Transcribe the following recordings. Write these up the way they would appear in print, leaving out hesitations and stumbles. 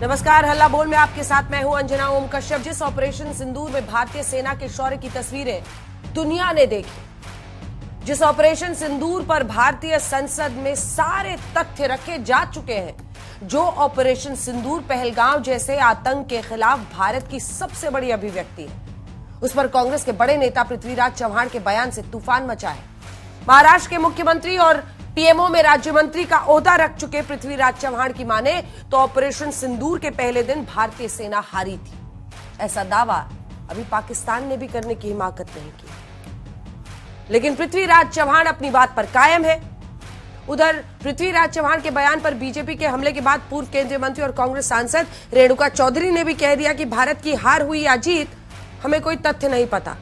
नमस्कार, हल्ला बोल में आपके साथ मैं हूं अंजना ओम कश्यप। जिस ऑपरेशन सिंदूर में भारतीय सेना के शौर्य की तस्वीरें दुनिया ने देखी, जिस ऑपरेशन सिंदूर पर भारतीय संसद में सारे तथ्य रखे जा चुके हैं, जो ऑपरेशन सिंदूर पहलगाम जैसे आतंक के खिलाफ भारत की सबसे बड़ी अभिव्यक्ति है, उस पर कांग्रेस के बड़े नेता पृथ्वीराज चव्हाण के बयान से तूफान मचा है। महाराष्ट्र के मुख्यमंत्री और पीएमओ में राज्य मंत्री का ओहदा रख चुके पृथ्वीराज चव्हाण की माने तो ऑपरेशन सिंदूर के पहले दिन भारतीय सेना हारी थी। ऐसा दावा अभी पाकिस्तान ने भी करने की हिम्मत नहीं की, लेकिन पृथ्वीराज चव्हाण अपनी बात पर कायम है। उधर पृथ्वीराज चव्हाण के बयान पर बीजेपी के हमले के बाद पूर्व केंद्रीय मंत्री और कांग्रेस सांसद रेणुका चौधरी ने भी कह दिया कि भारत की हार हुई या जीत हमें कोई तथ्य नहीं पता।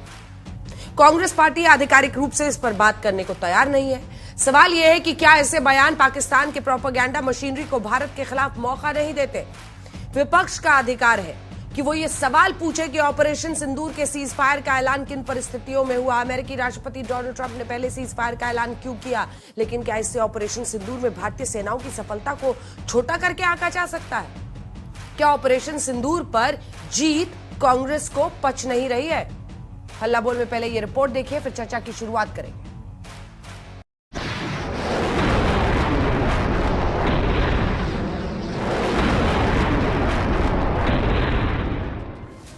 कांग्रेस पार्टी आधिकारिक रूप से इस पर बात करने को तैयार नहीं है। सवाल यह है कि क्या ऐसे बयान पाकिस्तान के प्रोपेगेंडा मशीनरी को भारत के खिलाफ मौका नहीं देते? विपक्ष का अधिकार है कि वो ये सवाल पूछे कि ऑपरेशन सिंदूर के सीज फायर का ऐलान किन परिस्थितियों में हुआ, अमेरिकी राष्ट्रपति डोनाल्ड ट्रंप ने पहले सीज फायर का ऐलान क्यों किया, लेकिन क्या इससे ऑपरेशन सिंदूर में भारतीय सेनाओं की सफलता को छोटा करके आंका जा सकता है? क्या ऑपरेशन सिंदूर पर जीत कांग्रेस को पच नहीं रही है? हल्ला बोल में पहले ये रिपोर्ट देखिए, फिर चर्चा की शुरुआत करेंगे।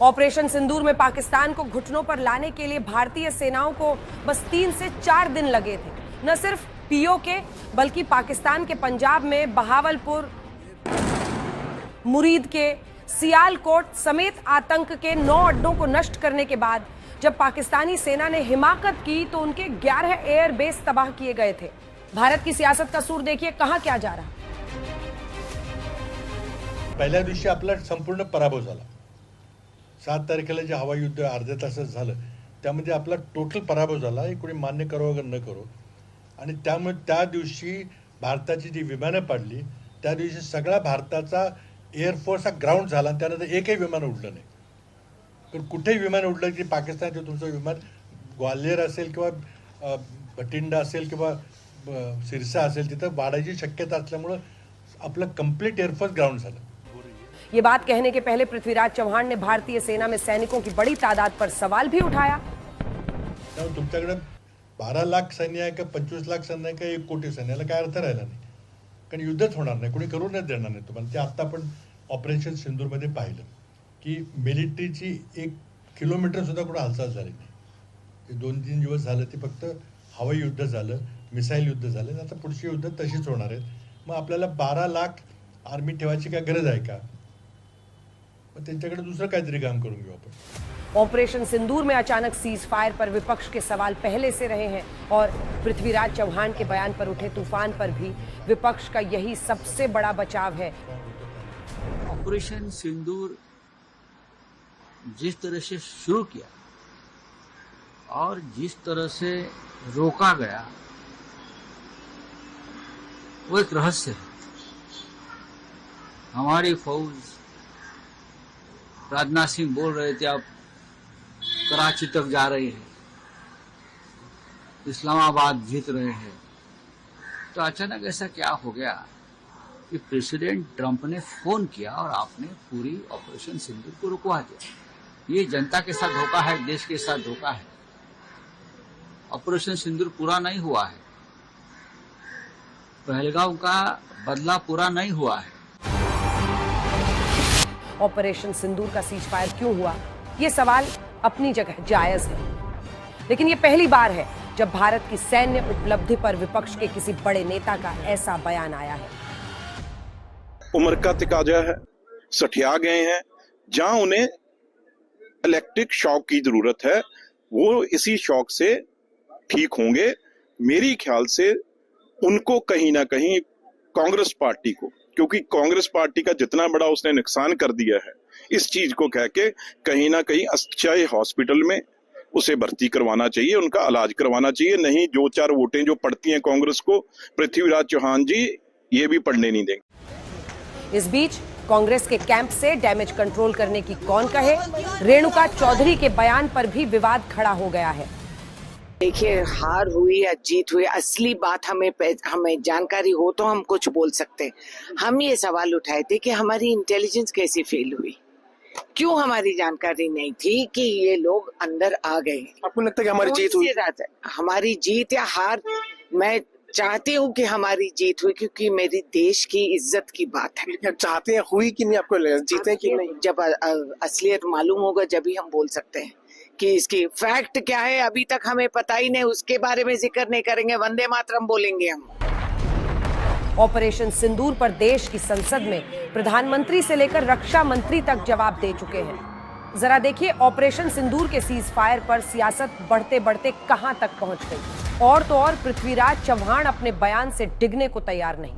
ऑपरेशन सिंदूर में पाकिस्तान को घुटनों पर लाने के लिए भारतीय सेनाओं को बस 3 से 4 दिन लगे थे। न सिर्फ पीओके बल्कि पाकिस्तान के पंजाब में बहावलपुर, मुरीद के सियालकोट समेत आतंक के 9 अड्डों को नष्ट करने के बाद जब पाकिस्तानी सेना ने हिमाकत की तो उनके 11 एयर बेस तबाह किए गए थे। भारत की सियासत का सूर देखिए कहां क्या जा रहा। पहिल्या दिवशी आपला संपूर्ण पराभव झाला। 7 तारखेला जे हवाई युद्ध अर्ध्या तासात झालं त्यामध्ये आपला टोटल पराभव झाला, हे कोणी मान्य करो अगर न करो। आणि त्यामुळे त्या दिवशी भारताची जी विमानं पडली त्या दिवशी सगळा भारताचा एअरफोर्स हा ग्राउंड झाला, त्यानंतर एकही विमान उडलं नाही। पण कुठेही विमान उडलं की पाकिस्तानचं तुमचं विमान ग्वाल्हेर असेल किंवा भटिंडा असेल किंवा सिरसा असेल तिथं वाढायची शक्यता असल्यामुळं आपलं कंप्लीट एअरफोर्स ग्राउंड झालं। ये बात कहने के पहले पृथ्वीराज चव्हाण ने भारतीय सेना में सैनिकों की बड़ी तादाद पर सवाल भी उठाया। तुमच्याकडे 12 लाख सैन्य आहे का 25 लाख सैन्य आहे का 1 कोटी सैन्य, याला काय अर्थ राहिला नाही, कारण युद्धच होणार नाही, कोणी करू नाही देणार नाही तुम्हाला। ते आता आपण ऑपरेशन सिंदूरमध्ये पाहिलं की मिलिटरीची 1 किलोमीटर सुद्धा कुठं हालचाल झाली नाही। ते 2-3 दिवस झालं ते फक्त हवाई युद्ध झालं, मिसाईल युद्ध झालं, आता पुढची युद्ध तशीच होणार आहेत। मग आपल्याला 12 लाख आर्मी ठेवायची काय गरज आहे का? त्यांच्याकडे दुसरं काहीतरी काम करून घेऊ आपण। ऑपरेशन सिंदूर में अचानक सीज फायर पर विपक्ष के सवाल पहले से रहे हैं और पृथ्वीराज चव्हाण के बयान पर उठे तूफान पर भी विपक्ष का यही सबसे बड़ा बचाव है। ऑपरेशन सिंदूर जिस तरह से शुरू किया और जिस तरह से रोका गया वो एक रहस्य है। हमारी फौज, राजनाथ सिंह बोल रहे थे अब कराची तक जा रही है, इस्लामाबाद जीत रहे हैं, तो अचानक ऐसा क्या हो गया कि प्रेसिडेंट ट्रंप ने फोन किया और आपने पूरी ऑपरेशन सिंदूर को रुकवा दिया। ये जनता के साथ धोखा है, देश के साथ धोखा है। ऑपरेशन सिंदूर पूरा नहीं हुआ है, पहलगाम का बदला पूरा नहीं हुआ है। ऑपरेशन सिंदूर का सीज फायर क्यों हुआ, ये सवाल अपनी जगह जायज है, लेकिन ये पहली बार है जब भारत की सैन्य उपलब्धि पर विपक्ष के किसी बड़े नेता का ऐसा बयान आया है। उम्र का तकाजा है, सठिया गए हैं, जहां उन्हें इलेक्ट्रिक शॉक की जरूरत है वो इसी शॉक से ठीक होंगे। मेरी ख्याल से उनको कहीं ना कहीं कांग्रेस पार्टी को, क्योंकि कांग्रेस पार्टी का जितना बड़ा उसने नुकसान कर दिया है, इस चीज को कह के कहीं ना कहीं अच्छे हॉस्पिटल में उसे भर्ती करवाना चाहिए, उनका इलाज करवाना चाहिए। नहीं 2-4 वोटें जो पड़ती हैं कांग्रेस को, पृथ्वीराज चौहान जी ये भी पढ़ने नहीं देंगे। इस बीच कांग्रेस के कैंप से डैमेज कंट्रोल करने की कौन कहे, रेणुका चौधरी के बयान पर भी विवाद खड़ा हो गया है। देखिए, हार हुई या जीत हुई, असली बात हमें जानकारी हो तो हम कुछ बोल सकते हैं। हम ये सवाल उठाए थे कि हमारी इंटेलिजेंस कैसे फेल हुई, क्यों हमारी जानकारी नहीं थी कि ये लोग अंदर आ गए। आपको लगता है कि हमारी जीत हुई? हमारी जीत या हार, मैं चाहती हूँ कि हमारी जीत हुई, क्योंकि मेरी देश की इज्जत की बात है। क्या चाहते हैं हुई कि नहीं? आपको जीते कि नहीं? जब असलियत मालूम होगा जब ही हम बोल सकते हैं कि इसकी फैक्ट क्या है। अभी तक हमें पता ही नहीं, उसके बारे में जिक्र नहीं करेंगे, वंदे मातरम बोलेंगे हम। ऑपरेशन सिंदूर पर देश की संसद में प्रधानमंत्री से लेकर रक्षा मंत्री तक जवाब दे चुके हैं। जरा देखिए ऑपरेशन सिंदूर के सीज फायर पर सियासत बढ़ते बढ़ते कहां तक पहुंच गई। और तो और पृथ्वीराज चव्हाण अपने बयान से डिगने को तैयार नहीं।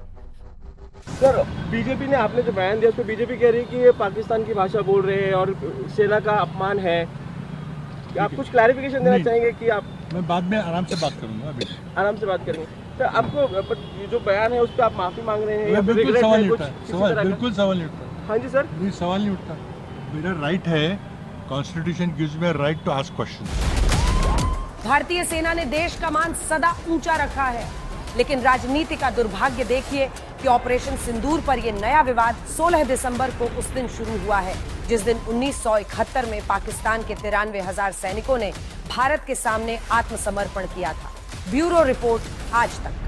सर, बीजेपी ने आपने जो बयान दिया उसको बीजेपी कह रही है कि ये पाकिस्तान की भाषा बोल रहे हैं और सेना का अपमान है। आप कुछ क्लैरिफिकेशन देना चाहेंगे कि आप? मैं बाद में आराम से बात करूंगा, अभी आराम से बात करेंगे। सर, आपको ये जो बयान है उस पर आप माफी मांग रहे हैं? बिल्कुल सवाल नहीं उठता, बिल्कुल सवाल नहीं उठता। हाँ जी सर, सवाल नहीं उठता। मेरा राइट है, constitution gives me right to ask question. भारतीय सेना ने देश का मान सदा ऊंचा रखा है, लेकिन राजनीति का दुर्भाग्य देखिए कि ऑपरेशन सिंदूर पर यह नया विवाद 16 दिसंबर को उस दिन शुरू हुआ है जिस दिन 1971 में पाकिस्तान के 93,000 सैनिकों ने भारत के सामने आत्मसमर्पण किया था। ब्यूरो रिपोर्ट आज तक।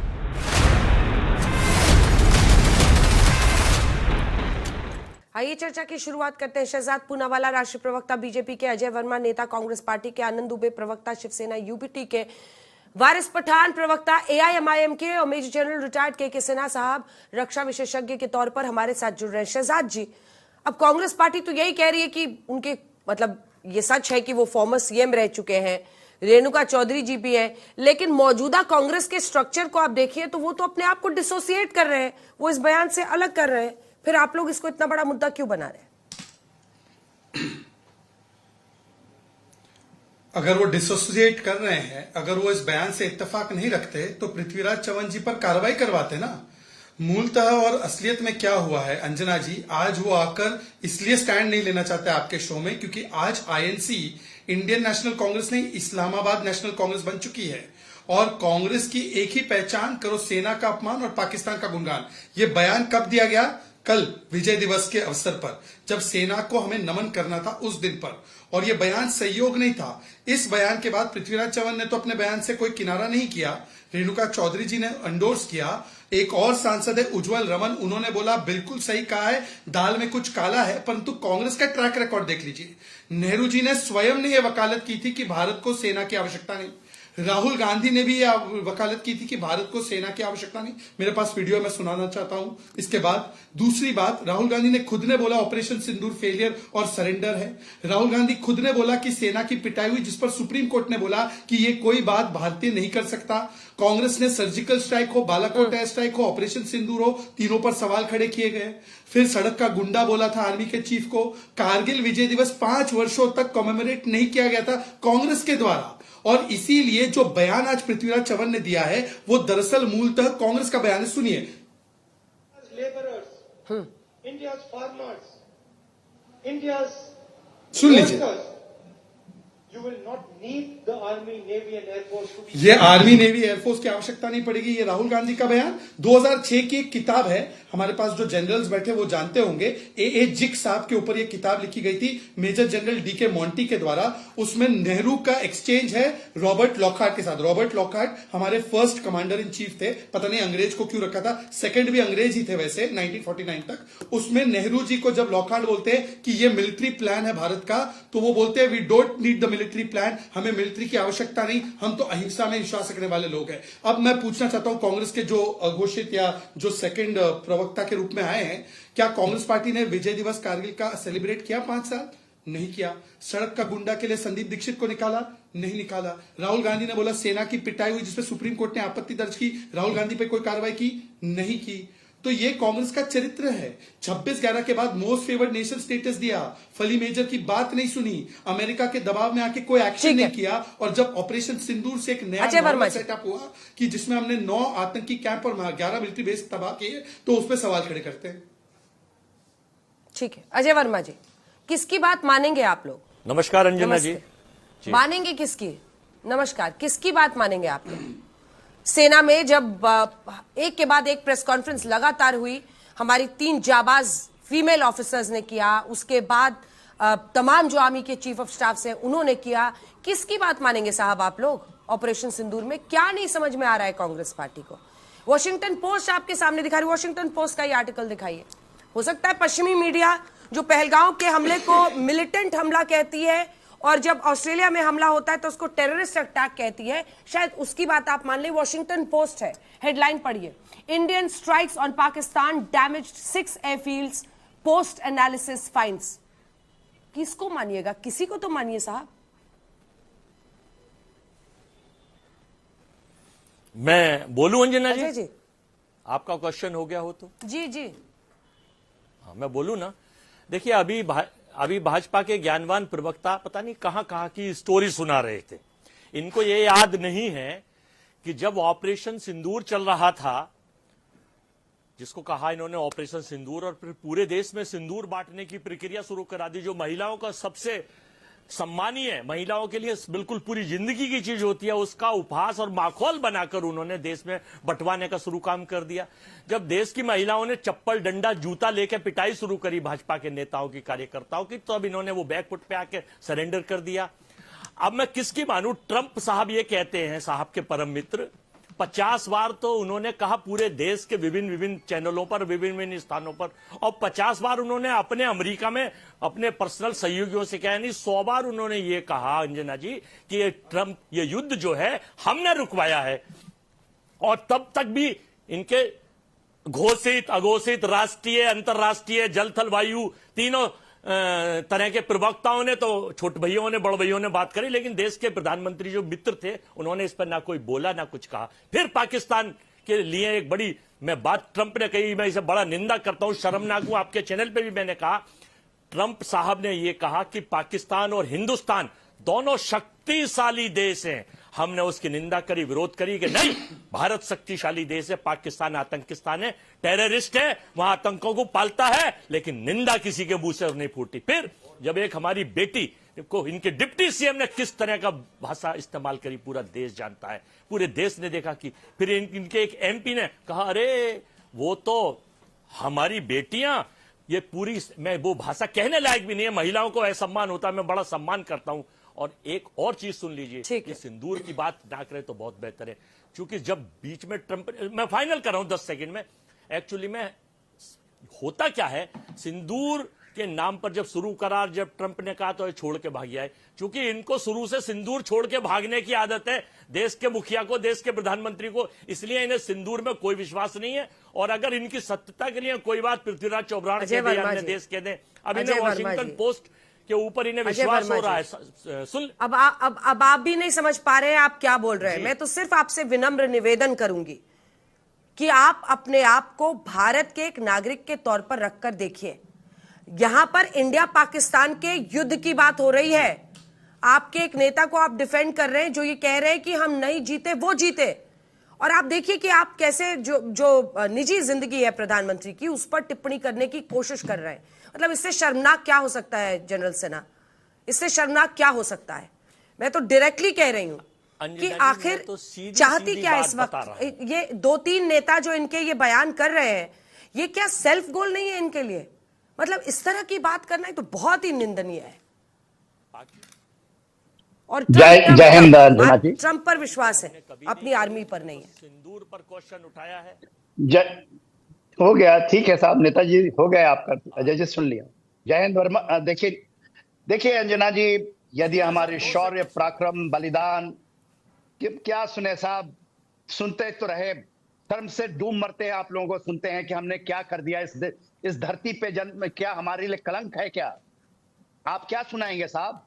आइए चर्चा की शुरुआत करते हैं। शहजाद पूनावाला राष्ट्रीय प्रवक्ता बीजेपी के, अजय वर्मा नेता कांग्रेस पार्टी के, आनंद दुबे प्रवक्ता शिवसेना यूबीटी के, वारिस पठान प्रवक्ता एआईएमआईएम के और मेजर जनरल रिटायर्ड के सिन्हा साहब रक्षा विशेषज्ञ के तौर पर हमारे साथ जुड़ रहे हैं। शहजाद जी, अब कांग्रेस पार्टी तो यही कह रही है कि उनके मतलब ये सच है कि वो फॉर्मर सीएम रह चुके हैं, रेणुका चौधरी जी भी है, लेकिन मौजूदा कांग्रेस के स्ट्रक्चर को आप देखिए तो वो तो अपने आप को डिसोसिएट कर रहे हैं, वो इस बयान से अलग कर रहे हैं। फिर आप लोग इसको इतना बड़ा मुद्दा क्यों बना रहे हैं? अगर वो डिसोसिएट कर रहे हैं, अगर वो इस बयान से इत्तेफाक नहीं रखते तो पृथ्वीराज चव्हाण जी पर कार्रवाई करवाते ना। मूलतः और असलियत में क्या हुआ है अंजना जी, आज वो आकर इसलिए स्टैंड नहीं लेना चाहते आपके शो में क्योंकि आज आईएनसी, इंडियन नेशनल कांग्रेस नहीं इस्लामाबाद नेशनल कांग्रेस बन चुकी है और कांग्रेस की एक ही पहचान, करो सेना का अपमान और पाकिस्तान का गुणगान। ये बयान कब दिया गया? कल विजय दिवस के अवसर पर, जब सेना को हमें नमन करना था उस दिन पर, और यह बयान सहयोग नहीं था। इस बयान के बाद पृथ्वीराज चव्हाण ने तो अपने बयान से कोई किनारा नहीं किया, रेणुका चौधरी जी ने एंडोर्स किया, एक और सांसद है उज्जवल रमन, उन्होंने बोला बिल्कुल सही कहा है, दाल में कुछ काला है। परंतु कांग्रेस का ट्रैक रिकॉर्ड देख लीजिए, नेहरू जी ने स्वयं ने यह वकालत की थी कि भारत को सेना की आवश्यकता नहीं। राहुल गांधी ने भी यह वकालत की थी कि भारत को सेना की आवश्यकता नहीं। मेरे पास वीडियो मैं सुनाना चाहता हूं। इसके बाद दूसरी बात, राहुल गांधी ने खुद ने बोला ऑपरेशन सिंदूर फेलियर और सरेंडर है। राहुल गांधी खुद ने बोला कि सेना की पिटाई हुई, जिस पर सुप्रीम कोर्ट ने बोला कि ये कोई बात भारतीय नहीं कर सकता। कांग्रेस ने सर्जिकल स्ट्राइक हो, बालाकोट एयर स्ट्राइक हो, ऑपरेशन सिंदूर हो, तीनों पर सवाल खड़े किए गए। फिर सड़क का गुंडा बोला था आर्मी के चीफ को। कारगिल विजय दिवस 5 वर्षों तक कॉमेमोरेट नहीं किया गया था कांग्रेस के द्वारा, और इसीलिए जो बयान आज पृथ्वीराज चव्हाण ने दिया है वो दरअसल मूलतः कांग्रेस का बयान है। सुनिए। इंडियाज फार्मर्स, इंडियाज, सुन लीजिए। You will not need the army, navy and air force to be... ये आर्मी नेवी एयरफोर्स की आवश्यकता नहीं पड़ेगी, ये राहुल गांधी का बयान। 2006 की एक किताब है, हमारे पास जो जनरल्स बैठे वो जानते होंगे, ए जिक साहब के ऊपर ये किताब लिखी गई थी मेजर जनरल डीके मॉन्टी के द्वारा। उसमें नेहरू का एक्सचेंज है रॉबर्ट लॉकहार्ट के साथ। रॉबर्ट लॉकहार्ट हमारे फर्स्ट कमांडर इन चीफ थे, पता नहीं अंग्रेज को क्यों रखा था, सेकंड भी अंग्रेज ही थे वैसे 1949 तक। उसमें नेहरू जी को जब लॉकहार्ट बोलते हैं कि ये मिलिट्री प्लान है भारत का, तो वो बोलते हैं we don't need the military plan, हमें मिलिट्री की आवश्यकता नहीं, हम तो अहिंसा में विश्वास रखने वाले लोग हैं। अब मैं पूछना चाहता हूं कांग्रेस के जो अघोषित या जो सेकंड प्रवक्ता के रूप में आए हैं, क्या कांग्रेस पार्टी ने विजय दिवस कारगिल का सेलिब्रेट किया 5 साल? नहीं किया। सड़क का गुंडा के लिए संदीप दीक्षित को निकाला? नहीं निकाला। राहुल गांधी ने बोला सेना की पिटाई हुई, जिसपे सुप्रीम कोर्ट ने आपत्ति दर्ज की, राहुल गांधी पे कोई कार्रवाई की? नहीं की। तो ये कांग्रेस का चरित्र है। 26/11 के बाद मोस्ट फेवर्ड नेशन स्टेटस दिया, फली मेजर की बात नहीं सुनी, अमेरिका के दबाव में आके कोई एक्शन नहीं किया, और जब ऑपरेशन सिंदूर से एक नया सेटअप हुआ कि जिसमें हमने 9 आतंकी कैंप और 11 मिलिट्री बेस तबाह किए, तो उस पर सवाल खड़े करते हैं। ठीक है अजय वर्मा जी, किसकी बात मानेंगे आप लोग? नमस्कार अंजना जी। मानेंगे किसकी? नमस्कार, किसकी बात मानेंगे आप? सेना में जब एक के बाद एक प्रेस कॉन्फ्रेंस लगातार हुई, हमारी 3 जाबाज फीमेल ऑफिसर्स ने किया, उसके बाद तमाम जो आर्मी के चीफ ऑफ स्टाफ हैं उन्होंने किया, किसकी बात मानेंगे साहब आप लोग? ऑपरेशन सिंदूर में क्या नहीं समझ में आ रहा है कांग्रेस पार्टी को? वॉशिंगटन पोस्ट आपके सामने दिखा रही, वॉशिंगटन पोस्ट का ये आर्टिकल दिखाइए। हो सकता है पश्चिमी मीडिया जो पहलगांव के हमले को मिलिटेंट हमला कहती है और जब ऑस्ट्रेलिया में हमला होता है तो उसको टेररिस्ट अटैक कहती है, शायद उसकी बात आप मान लें। वॉशिंगटन पोस्ट है, हेडलाइन पढ़िए, Indian strikes on Pakistan damaged 6 airfields, post analysis finds. किसको मानिएगा? किसी को तो मानिए साहब। मैं बोलूं अंजना जी जी, आपका क्वेश्चन हो गया हो तो? जी जी, हाँ मैं बोलूं ना। देखिए अभी भाजपा के ज्ञानवान प्रवक्ता पता नहीं कहां की स्टोरी सुना रहे थे। इनको ये याद नहीं है कि जब ऑपरेशन सिंदूर चल रहा था, जिसको कहा इन्होंने ऑपरेशन सिंदूर, और फिर पूरे देश में सिंदूर बांटने की प्रक्रिया शुरू करा दी, जो महिलाओं का सबसे सम्मानीय, महिलाओं के लिए बिल्कुल पूरी जिंदगी की चीज होती है, उसका उपहास और माखौल बनाकर उन्होंने देश में बंटवाने का शुरू काम कर दिया। जब देश की महिलाओं ने चप्पल डंडा जूता लेकर पिटाई शुरू करी भाजपा के नेताओं की, कार्यकर्ताओं की, तो अब इन्होंने वो बैकफुट पे आके सरेंडर कर दिया। अब मैं किसकी मानूं? ट्रंप साहब ये कहते हैं, साहब के परम मित्र, 50 बार तो उन्होंने कहा पूरे देश के विभिन्न चैनलों पर, विभिन्न स्थानों पर, और 50 बार उन्होंने अपने अमेरिका में अपने पर्सनल सहयोगियों से कहा, नहीं 100 बार उन्होंने ये कहा अंजना जी कि ये युद्ध जो है हमने रुकवाया है। और तब तक भी इनके घोषित अघोषित राष्ट्रीय, अंतर्राष्ट्रीय, जल थल वायु तीनों तरह के प्रवक्ताओं ने तो, छोटे भैयों ने, बड़ भैयों ने बात करी, लेकिन देश के प्रधानमंत्री जो मित्र थे उन्होंने इस पर ना कोई बोला ना कुछ कहा। फिर पाकिस्तान के लिए एक बड़ी मैं बात ट्रंप ने कही, मैं इसे बड़ा निंदा करता हूं, शर्मनाक हूं। आपके चैनल पे भी मैंने कहा, ट्रंप साहब ने यह कहा कि पाकिस्तान और हिंदुस्तान दोनों शक्तिशाली देश हैं। हमने उसकी निंदा करी, विरोध करी कि नहीं, भारत शक्तिशाली देश है, पाकिस्तान आतंकिस्तान है, टेररिस्ट है, वहां आतंकों को पालता है, लेकिन निंदा किसी के मुंह से नहीं फूटी। फिर जब एक हमारी बेटी को इनके डिप्टी सीएम ने किस तरह का भाषा इस्तेमाल करी, पूरा देश जानता है, पूरे देश ने देखा कि फिर इनके एक एमपी ने कहा, अरे वो तो हमारी बेटियां, ये पूरी, मैं वो भाषा कहने लायक भी नहीं है, महिलाओं को असम्मान होता है, मैं बड़ा सम्मान करता हूं। और एक और चीज सुन लीजिए, कि सिंदूर की बात ना करें तो बहुत बेहतर है, क्योंकि जब बीच में ट्रंप, मैं फाइनल कर रहा हूं 10 सेकंड में, एक्चुअली में होता क्या है, सिंदूर के नाम पर जब शुरू करा, जब ट्रंप ने कहा तो ये छोड़ के भाग गया, क्योंकि इनको शुरू से सिंदूर छोड़ के भागने की आदत है, देश के मुखिया को, देश के प्रधानमंत्री को, इसलिए इन्हें सिंदूर में कोई विश्वास नहीं है। और अगर इनकी सत्यता के लिए कोई बात पृथ्वीराज चौबरान कह दे, अन्य देश कह दे, अब इन्हें वॉशिंगटन पोस्ट के ऊपर इन्हें विश्वास हो रहा है। सुन, अब आप भी नहीं समझ पा रहे हैं आप क्या बोल रहे हैं। मैं तो सिर्फ आपसे विनम्र निवेदन करूंगी कि आप अपने आप को भारत के एक नागरिक के तौर पर रखकर देखिए। यहां पर इंडिया पाकिस्तान के युद्ध की बात हो रही है, आपके एक नेता को आप डिफेंड कर रहे हैं जो ये कह रहे हैं कि हम नहीं जीते वो जीते, और आप देखिए कि आप कैसे जो निजी जिंदगी है प्रधानमंत्री की, उस पर टिप्पणी करने की कोशिश कर रहे हैं। मतलब इससे शर्मनाक क्या हो सकता है जनरल सिन्हा, इससे शर्मनाक क्या हो सकता है? मैं तो डायरेक्टली कह रही हूं कि आखिर तो चाहती क्या इस वक्त ये 2-3 नेता जो इनके ये बयान कर रहे हैं, ये क्या सेल्फ गोल नहीं है इनके लिए? मतलब इस तरह की बात करना तो बहुत ही निंदनीय है। और जय हिंद अंजना जी। ट्रंप पर विश्वास है, अपनी आर्मी पर नहीं है। सिंदूर पर क्वेश्चन उठाया है, हो गया, ठीक है साहब, नेताजी हो गया आपका, अजय जी सुन लिया। जय हिंद वर्मा। देखिए अंजना जी, यदि हमारे शौर्य, पराक्रम, बलिदान क्या सुने साहब, सुनते तो रहे, धर्म से डूब मरते हैं आप लोगों को सुनते हैं कि हमने क्या कर दिया इस धरती पे, जन्म में क्या हमारे लिए कलंक है क्या? आप क्या सुनाएंगे साहब?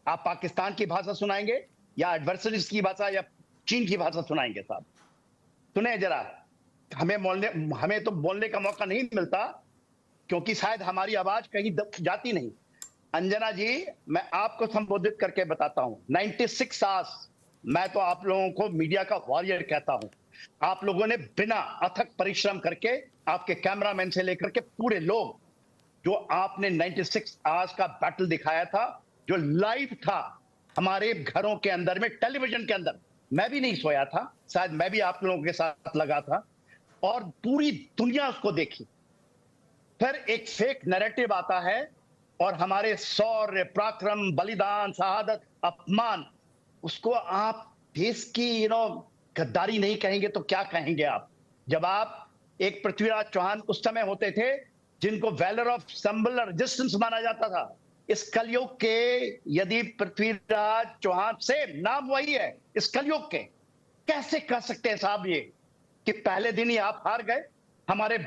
आप पाकिस्तान की भाषा सुनाएंगे या एडवर्सरीज की भाषा या चीन की भाषा सुनाएंगे साहब? सुने जरा, हमें तो बोलने का मौका नहीं मिलता, क्योंकि शायद हमारी आवाज कहीं जाती नहीं। अंजना जी, मैं आपको संबोधित करके बताता हूं, 96 आवर्स, मैं तो आप लोगों को मीडिया का वॉरियर कहता हूं। आप लोगों ने बिना अथक परिश्रम करके, आपके कैमरामैन से लेकर के पूरे लोग, जो आपने 96 आवर्स का बैटल दिखाया था, जो लाइव था, हमारे घरों के अंदर में, टेलीविजन के अंदर। मैं भी नहीं सोया था, शायद मैं भी आप लोगों के साथ लगा था, और पूरी दुनिया उसको देखी। फिर एक फेक नैरेटिव आता है और हमारे शौर्य, पराक्रम, बलिदान, शहादत, अपमान, उसको आप देश की गद्दारी नहीं कहेंगे तो क्या कहेंगे आप? जब आप एक पृथ्वीराज चौहान उस समय होते थे जिनको वैलर ऑफ सिंबल रेजिस्टेंस माना जाता था। इस कलयुग के यदि पृथ्वीराज चौहान से नाम वही है इस कलयुग के, कैसे कह सकते हैं साहब ये कि पहले दिन ही आप हार गए? हमारे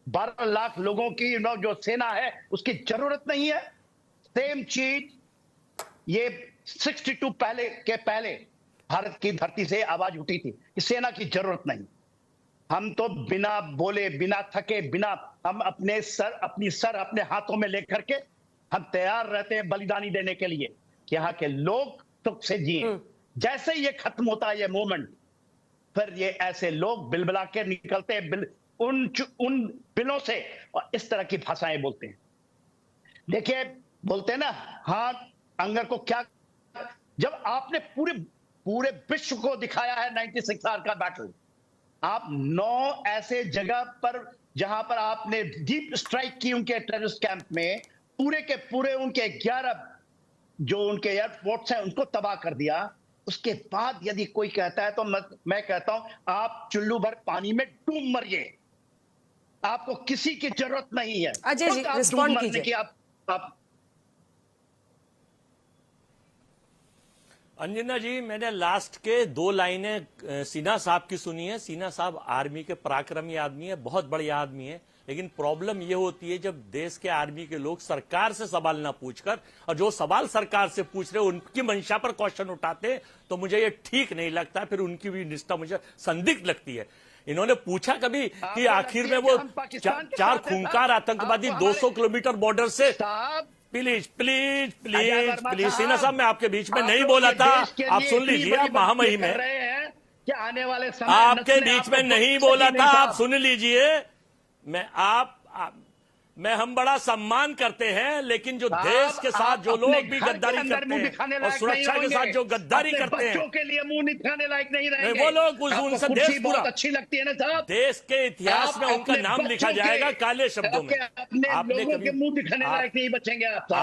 12 लाख लोगों की जो सेना है उसकी जरूरत नहीं है? सेम चीज ये 62 पहले भारत की धरती से आवाज उठी थी कि सेना की जरूरत नहीं। हम तो बिना बोले, बिना थके, बिना हम अपनी सर अपने हाथों में लेकर के हम तैयार रहते हैं बलिदानी देने के लिए कि यहाँ के लोग सुख से जिए। जैसे ये खत्म होता है ये मूवमेंट, फिर ये ऐसे लोग बिलबिला के निकलते हैं उन बिलों से और इस तरह की भाषाएं बोलते हैं। देखिए, बोलते हैं ना, हाथ अंगर को क्या, जब आपने पूरे विश्व को दिखाया है 96 आवर का बैटल, आप 9 ऐसे जगह पर जहां पर आपने डीप स्ट्राइक की उनके टेररिस्ट कैंप में, पूरे के पूरे उनके 11 जो उनके एयरपोर्ट्स हैं उनको तबाह कर दिया। उसके बाद यदि कोई कहता है तो मैं कहता हूं आप चुल्लू भर पानी में डूब मरिए, आपको किसी की जरूरत नहीं है। अजय जी, रिस्पॉन्ड कीजिए। आप अंजना जी, मैंने लास्ट के 2 लाइनें सिन्हा साहब की सुनी है। सिन्हा साहब आर्मी के पराक्रमी आदमी है, बहुत बढ़िया आदमी है, लेकिन प्रॉब्लम यह होती है जब देश के आर्मी के लोग सरकार से सवाल ना पूछकर और जो सवाल सरकार से पूछ रहे उनकी मंशा पर क्वेश्चन उठाते हैं, तो मुझे ये ठीक नहीं लगता। फिर उनकी भी निष्ठा मुझे संदिग्ध लगती है। इन्होंने पूछा कभी कि आखिर में वो 4 खूंखार आतंकवादी 200 किलोमीटर बॉर्डर से, please please please please Sinha साहब, मैं आपके बीच में नहीं बोला था, आप सुन लीजिए। आप महामहिम है, आने वाले समय आपके बीच में नहीं बोला था, आप सुन लीजिए। हम बड़ा सम्मान करते हैं, लेकिन जो देश के साथ जो लोग भी गद्दारी करते हैं और सुरक्षा के साथ जो गद्दारी करते हैं, बच्चों के लिए मुंह दिखाने लायक नहीं रहेंगे। वो लोग उनसे देश पूरा अच्छी लगती है ना साहब, देश के इतिहास में उनका नाम लिखा जाएगा काले शब्दों में। आपने कभी मुंह दिखाने लायक नहीं बचेंगे आप।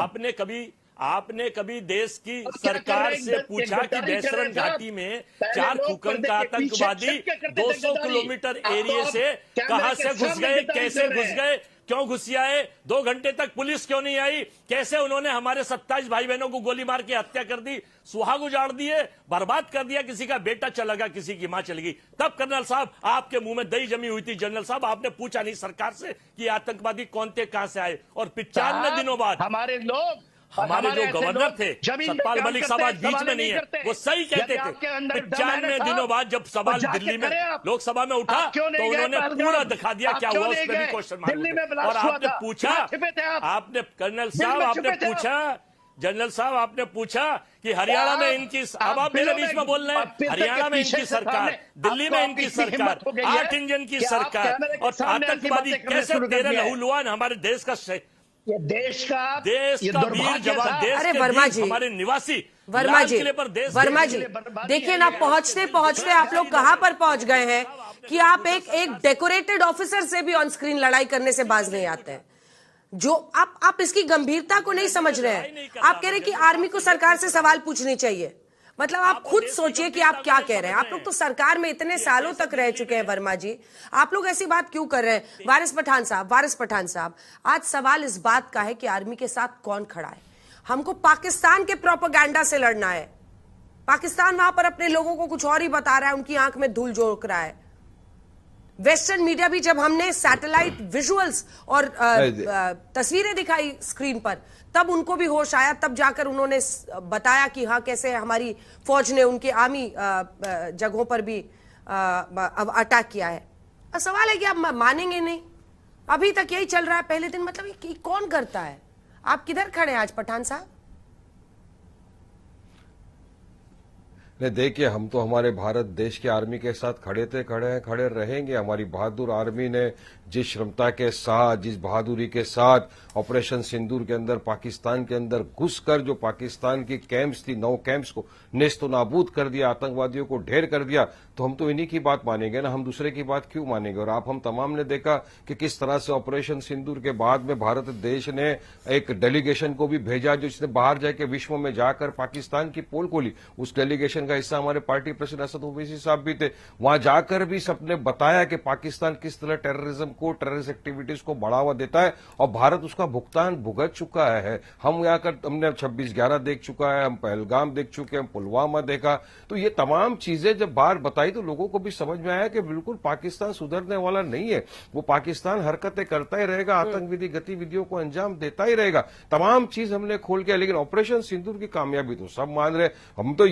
आपने कभी देश की सरकार से पूछा कि बेसरन घाटी में 4 खुकन का आतंकवादी 200 किलोमीटर एरिया से कहां से घुस गए, कैसे घुस गए, क्यों घुसियाए, 2 घंटे तक पुलिस क्यों नहीं आई, कैसे उन्होंने हमारे 27 भाई बहनों को गोली मार के हत्या कर दी, सुहाग उजाड़ दिए, बर्बाद कर दिया, किसी का बेटा चला गया, किसी की मां चली गई। तब कर्नल साहब आपके मुंह में दही जमी हुई थी। जनरल साहब, आपने पूछा नहीं सरकार से कि आतंकवादी कौन थे, कहां से आए, और 95 दिनों बाद हमारे लोग, हमारे जो गवर्नर थे सतपाल मलिक साहब आज बीच में नहीं है, वो सही कहते थे। 95 दिनों बाद जब सवाल दिल्ली में लोकसभा में उठा तो उन्होंने पूरा दिखा दिया क्या हुआ, उस पर भी क्वेश्चन मार्क। और आपने पूछा, आपने कर्नल साहब आपने पूछा, जनरल साहब आपने पूछा कि हरियाणा में इनकी, अब आप मेरे बीच में बोल रहे हैं, हरियाणा में इनकी सरकार, दिल्ली में इनकी सरकार, 8 इंजन की सरकार, और आतंकवादी कैसे 13 लहूलुहान हमारे देश का ये देश का वीर जवान, देश अरे के वर्मा जी, हमारे निवासी वर्मा जी, वर्मा जी देखिए ना, पहुंचते पहुंचते आप लोग कहां पर पहुंच गए हैं कि आप एक डेकोरेटेड ऑफिसर से भी ऑन स्क्रीन लड़ाई करने से बाज नहीं आते हैं। जो आप इसकी गंभीरता को नहीं समझ रहे हैं। आप कह रहे हैं कि आर्मी को सरकार से सवाल पूछने चाहिए, मतलब आप खुद सोचिए कि आप क्या कह रहे हैं। आप लोग तो सरकार में इतने सालों तक रह चुके हैं वर्मा जी, आप लोग ऐसी बात क्यों कर रहे हैं? वारिस पठान साहब, आज सवाल इस बात का है कि आर्मी के साथ कौन खड़ा है। हमको पाकिस्तान के प्रोपेगेंडा से लड़ना है। पाकिस्तान वहां पर अपने लोगों को कुछ और ही बता रहा है, उनकी आंख में धूल झोंक रहा है। वेस्टर्न मीडिया भी जब हमने सैटेलाइट विजुअल्स और तस्वीरें दिखाई स्क्रीन पर, तब उनको भी होश आया, तब जाकर उन्होंने बताया कि हाँ कैसे हमारी फौज ने उनके आर्मी जगहों पर भी अब अटैक किया है। अब सवाल है कि आप मानेंगे नहीं, अभी तक यही चल रहा है पहले दिन। मतलब ये कौन करता है? आप किधर खड़े हैं आज पठान साहब? ने देखिए, हम तो हमारे भारत देश के आर्मी के साथ खड़े थे, खड़े हैं, खड़े रहेंगे। हमारी बहादुर आर्मी ने जिस क्षमता के साथ, जिस बहादुरी के साथ ऑपरेशन सिंदूर के अंदर, पाकिस्तान के अंदर घुसकर जो पाकिस्तान की कैंप्स थी, 9 कैंप्स को नेस्तो नाबूद कर दिया, आतंकवादियों को ढेर कर दिया, तो हम तो इन्हीं की बात मानेंगे ना, हम दूसरे की बात क्यों मानेंगे। और आप हम तमाम ने देखा कि किस तरह से ऑपरेशन सिंदूर के बाद में भारत देश ने एक डेलीगेशन को भी भेजा, जो इसने बाहर जाके विश्व में जाकर पाकिस्तान की पोल खोली। उस डेलीगेशन का हिस्सा हमारे पार्टी प्रेसिडेंट असद ओवैसी साहब भी थे। वहां जाकर भी सबने बताया कि पाकिस्तान किस तरह टेररिज्म को, टेररिस्ट एक्टिविटीज को बढ़ावा देता है, और भारत उसका भुगतान भुगत चुका है। हम यहाँ कर हमने 26/11 देख चुका है, हम पहलगाम देख चुके हैं, हम पुलवामा देखा। तो ये तमाम चीजें जब बाहर बताई तो लोगों को भी समझ में आया कि बिल्कुल पाकिस्तान सुधरने वाला नहीं है। वो पाकिस्तान हरकतें करता ही रहेगा, आतंकवादी गतिविधियों को अंजाम देता ही रहेगा। तमाम चीज हमने खोल के, लेकिन ऑपरेशन सिंदूर की कामयाबी तो सब मान रहे। हम तो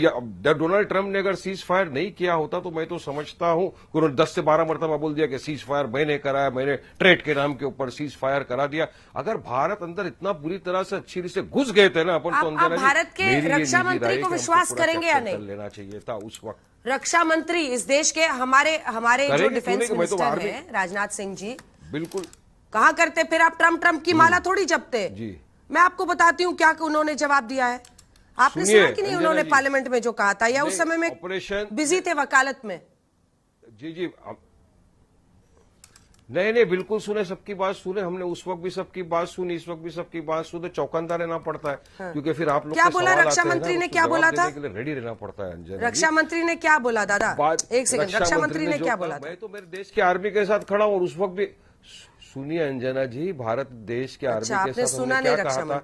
डोनाल्ड ट्रंप ने अगर सीज फायर नहीं किया होता तो मैं तो समझता हूं कि उन्होंने 10 से 12 मरतबा बोल दिया कि सीज फायर मैंने कराया, मैंने ट्रेड के नाम के ऊपर सीज फायर करा दिया। अगर भारत अंदर इतना पूरी तरह से अच्छी से घुस गए थे ना अपन, तो अंदर भारत के रक्षा मंत्री को विश्वास करेंगे या नहीं? लेना चाहिए था उस वक्त। रक्षा मंत्री इस देश के हमारे जो डिफेंस मिनिस्टर हैं राजनाथ सिंह जी, बिल्कुल कहाँ करते फिर आप ट्रम्प की माला थोड़ी जपते जी। मैं आपको बताती हूँ क्या उन्होंने जवाब दिया है। आपने सुना कि नहीं उन्होंने पार्लियामेंट में जो कहा था, या उस समय में बिजी थे वकालत में? जी नहीं, बिल्कुल सुने, सबकी बात सुने हमने। उस वक्त भी सबकी बात सुनी, इस वक्त भी सबकी बात सुने। चौकन्ना रहना पड़ता है, क्योंकि फिर आप लोग क्या बोला रक्षा मंत्री ने, क्या बोला था? रेडी रहना पड़ता है। रक्षा मंत्री ने क्या बोला दादा? एक सेकंड, रक्षा मंत्री ने क्या बोला? मैं तो मेरे देश के आर्मी के साथ खड़ा हूँ, और उस वक्त भी सुनिए अंजना जी, भारत देश के आर्मी के साथ हमने क्या कहा था?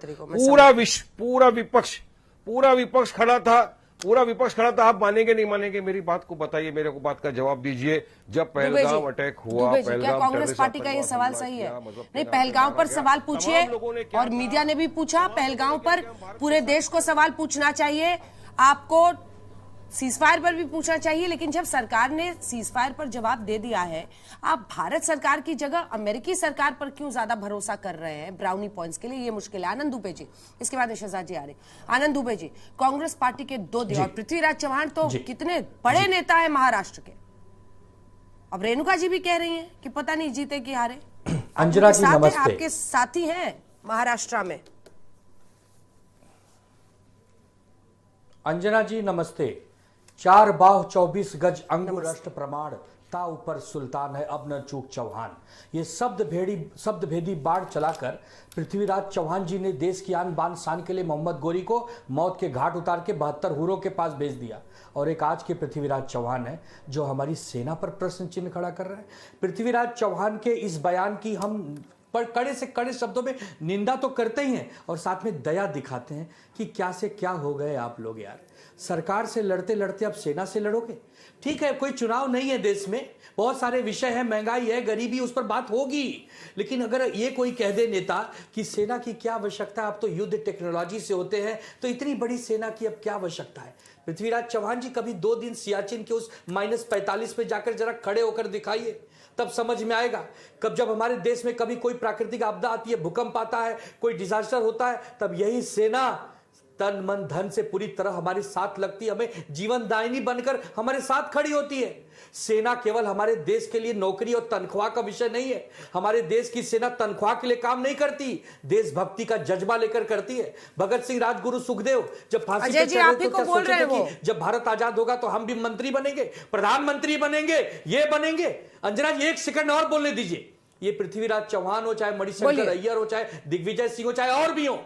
पूरा विपक्ष खड़ा था, पूरा विपक्ष खड़ा था। आप मानेंगे नहीं मानेंगे, मेरी बात को बताइए, मेरे को बात का जवाब दीजिए। जब पहलगाम अटैक हुआ, क्या कांग्रेस पार्टी का ये सवाल सही है? नहीं, पहलगाम पर सवाल पूछिए, और मीडिया ने भी पूछा। पहलगाम पर पूरे देश को सवाल पूछना चाहिए, आपको सीजफायर पर भी पूछना चाहिए। लेकिन जब सरकार ने सीजफायर पर जवाब दे दिया है, आप भारत सरकार की जगह अमेरिकी सरकार पर क्यों ज्यादा भरोसा कर रहे हैं ब्राउनी पॉइंट्स के लिए? ये मुश्किल है। आनंद दुबे जी, इसके बाद शहजाद जी आ रहे। आनंद दुबे जी, कांग्रेस पार्टी के 2 दिग्गज, पृथ्वीराज चौहान तो कितने बड़े नेता है महाराष्ट्र के, अब रेणुका जी भी कह रही हैं कि पता नहीं जीते कि हारे। अंजना जी नमस्ते। आपके साथी हैं महाराष्ट्र में। अंजना जी नमस्ते। 4 बाह 24 गज अंगुर राष्ट्र प्रमाण, ता ऊपर सुल्तान है अब न चूक चौहान। ये शब्द भेदी बाढ़ चलाकर पृथ्वीराज चौहान जी ने देश की आन बान शान के लिए मोहम्मद गोरी को मौत के घाट उतार के 72 हूरों के पास भेज दिया। और एक आज के पृथ्वीराज चौहान है जो हमारी सेना पर प्रश्न चिन्ह खड़ा कर रहे हैं। पृथ्वीराज चौहान के इस बयान की हम पर कड़े से कड़े शब्दों में निंदा तो करते ही हैं, और साथ में दया दिखाते हैं कि क्या से क्या हो गए आप लोग यार। सरकार से लड़ते लड़ते अब सेना से लड़ोगे? ठीक है, कोई चुनाव नहीं है देश में, बहुत सारे विषय है, महंगाई है, गरीबी, उस पर बात होगी। लेकिन अगर ये कोई कह दे नेता कि सेना की क्या आवश्यकता, आप तो युद्ध टेक्नोलॉजी से होते हैं, तो इतनी बड़ी सेना की अब क्या आवश्यकता है? पृथ्वीराज चौहान जी कभी 2 दिन सियाचिन के उस -45 पे जाकर जरा खड़े होकर दिखाइए, तब समझ में आएगा। कब जब हमारे देश में कभी कोई प्राकृतिक आपदा आती है, भूकंप आता है, कोई डिजास्टर होता है, तब यही सेना तन मन धन से पूरी तरह हमारे साथ लगती है, हमें जीवन दायिनी बनकर हमारे साथ खड़ी होती है। सेना केवल हमारे देश के लिए नौकरी और तनख्वाह का विषय नहीं है। हमारे देश की सेना तनख्वाह के लिए काम नहीं करती, देशभक्ति का जज्बा लेकर करती है। भगत सिंह, राजगुरु, सुखदेव जब फांसी पे चढ़े तो क्या सोचे थे कि जब भारत आजाद होगा तो हम भी मंत्री बनेंगे, प्रधानमंत्री बनेंगे, ये बनेंगे? अंजना जी 1 सेकंड और बोलने दीजिए। ये पृथ्वीराज चौहान हो, चाहे मणिशंकर अय्यर हो, चाहे दिग्विजय सिंह हो, चाहे और भी हो,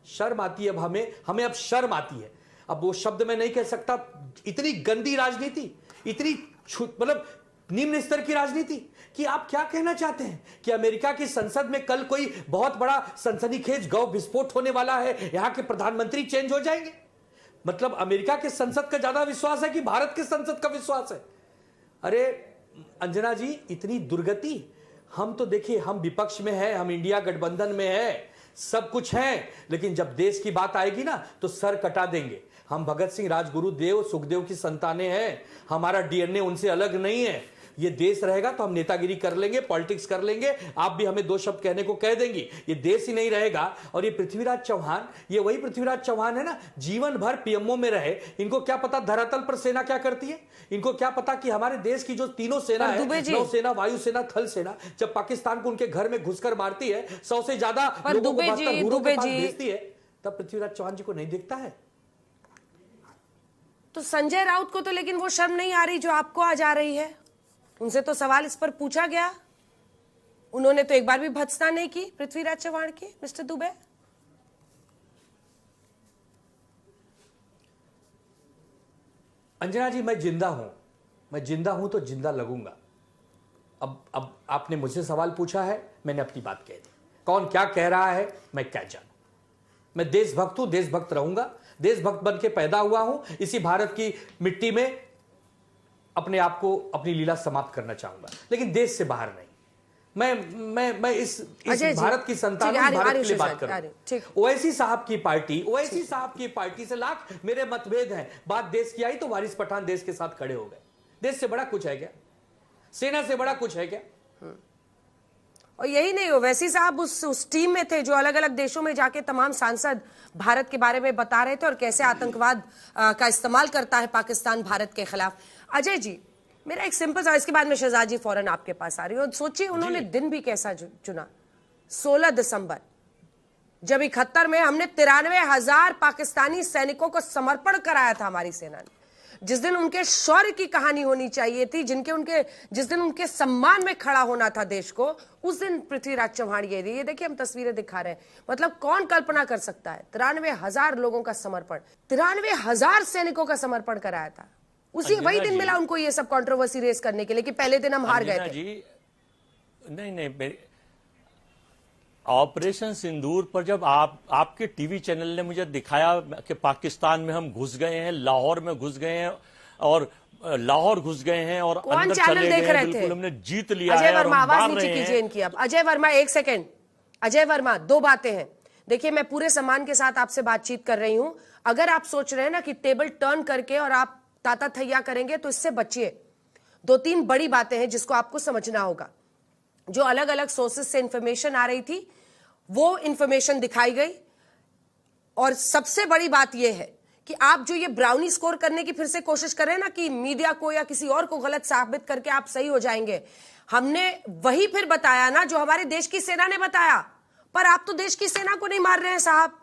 शर्म आती है अब हमें अब शर्म आती है। अब वो शब्द मैं नहीं कह सकता, इतनी गंदी राजनीति, इतनी मतलब निम्न स्तर की राजनीति कि आप क्या कहना चाहते हैं कि अमेरिका की संसद में कल कोई बहुत बड़ा सनसनीखेज गौ विस्फोट होने वाला है, यहां के प्रधानमंत्री चेंज हो जाएंगे? मतलब अमेरिका के संसद का ज्यादा विश्वास है कि भारत के संसद का विश्वास है? अरे अंजना जी, इतनी दुर्गति। हम तो देखिए, हम विपक्ष में है, हम इंडिया गठबंधन में है, सब कुछ है, लेकिन जब देश की बात आएगी ना तो सर कटा देंगे। हम भगत सिंह, राजगुरु, देव, सुखदेव की संतानें हैं, हमारा डीएनए उनसे अलग नहीं है। ये देश रहेगा तो हम नेतागिरी कर लेंगे, पॉलिटिक्स कर लेंगे, आप भी हमें दो शब्द कहने को कह देंगी। ये देश ही नहीं रहेगा। और ये पृथ्वीराज चौहान, ये वही पृथ्वीराज चौहान है ना, जीवन भर पीएमओ में रहे। इनको क्या पता धरातल पर सेना क्या करती है? इनको क्या पता कि हमारे देश की जो तीनों सेना है, नौसेना, वायुसेना, थल सेना, जब पाकिस्तान को उनके घर में घुसकर मारती है, 100 से ज्यादा लोगों को भेजती है, तब पृथ्वीराज चौहान जी को नहीं दिखता है? तो संजय राउत को तो लेकिन वो शर्म नहीं आ रही जो आपको आज आ रही है। उनसे तो सवाल इस पर पूछा गया, उन्होंने तो एक बार भी भत्सना नहीं की पृथ्वीराज चौहान की। मिस्टर दुबे, अंजना जी, मैं जिंदा हूं तो जिंदा लगूंगा। अब आपने मुझसे सवाल पूछा है, मैंने अपनी बात कह दी। कौन क्या कह रहा है मैं क्या जानूं? मैं देशभक्त हूं, देशभक्त रहूंगा, देशभक्त बन के पैदा हुआ हूं। इसी भारत की मिट्टी में अपने आप को, अपनी लीला समाप्त करना चाहूंगा, लेकिन देश से बाहर नहीं। मैं इस भारत की संतान हूं, भारत के लिए बात करूं। ओवैसी साहब की पार्टी से लाख मेरे मतभेद हैं। बात देश की आई तो वारिस पठान देश के साथ खड़े हो गए। देश से बड़ा कुछ है क्या? सेना से बड़ा कुछ है क्या? और यही नहीं, ओवैसी साहब उस टीम में थे जो अलग अलग देशों में जाके तमाम सांसद भारत के बारे में बता रहे थे और कैसे आतंकवाद का इस्तेमाल करता है पाकिस्तान भारत के खिलाफ। अजय जी, मेरा एक सिंपल सवाल, इसके बाद में शहजाद जी फौरन आपके पास आ रही हूँ। सोचिए उन्होंने दिन भी कैसा चुना। 16 दिसंबर, जब 71 में हमने 93,000 पाकिस्तानी सैनिकों को समर्पण कराया था हमारी सेना ने। जिस दिन उनके शौर्य की कहानी होनी चाहिए थी, जिस दिन उनके सम्मान में खड़ा होना था देश को, उस दिन पृथ्वीराज चौहान ये देखिए हम तस्वीरें दिखा रहे हैं। मतलब कौन कल्पना कर सकता है 93,000 लोगों का समर्पण, 93,000 सैनिकों का समर्पण कराया था। वही दिन मिला उनको ये सब कंट्रोवर्सी रेस करने के लिए कि पहले दिन हम हार गए थे। नहीं, ऑपरेशन सिंदूर पर जब आपके टीवी चैनल ने मुझे दिखाया कि पाकिस्तान में हम घुस गए हैं, लाहौर में घुस गए हैं और लाहौर घुस गए हैं और अंदर चले गए हैं, बिल्कुल हमने जीत लिया है। अजय वर्मा, आवाज नीचे कीजिए इनकी। अब अजय वर्मा, एक सेकेंड। अजय वर्मा, दो बातें हैं। देखिए, मैं पूरे सम्मान के साथ आपसे बातचीत कर रही हूं। अगर आप सोच रहे हैं ना कि टेबल टर्न करके और आप ताता थैया करेंगे तो इससे बचिए। 2-3 बड़ी बातें हैं जिसको आपको समझना होगा। जो अलग अलग सोर्सेस से इंफॉर्मेशन आ रही थी वो इंफॉर्मेशन दिखाई गई, और सबसे बड़ी बात यह है कि आप जो ये ब्राउनी स्कोर करने की फिर से कोशिश कर रहे हैं ना कि मीडिया को या किसी और को गलत साबित करके आप सही हो जाएंगे, हमने वही फिर बताया ना जो हमारे देश की सेना ने बताया। पर आप तो देश की सेना को नहीं मार रहे हैं साहब।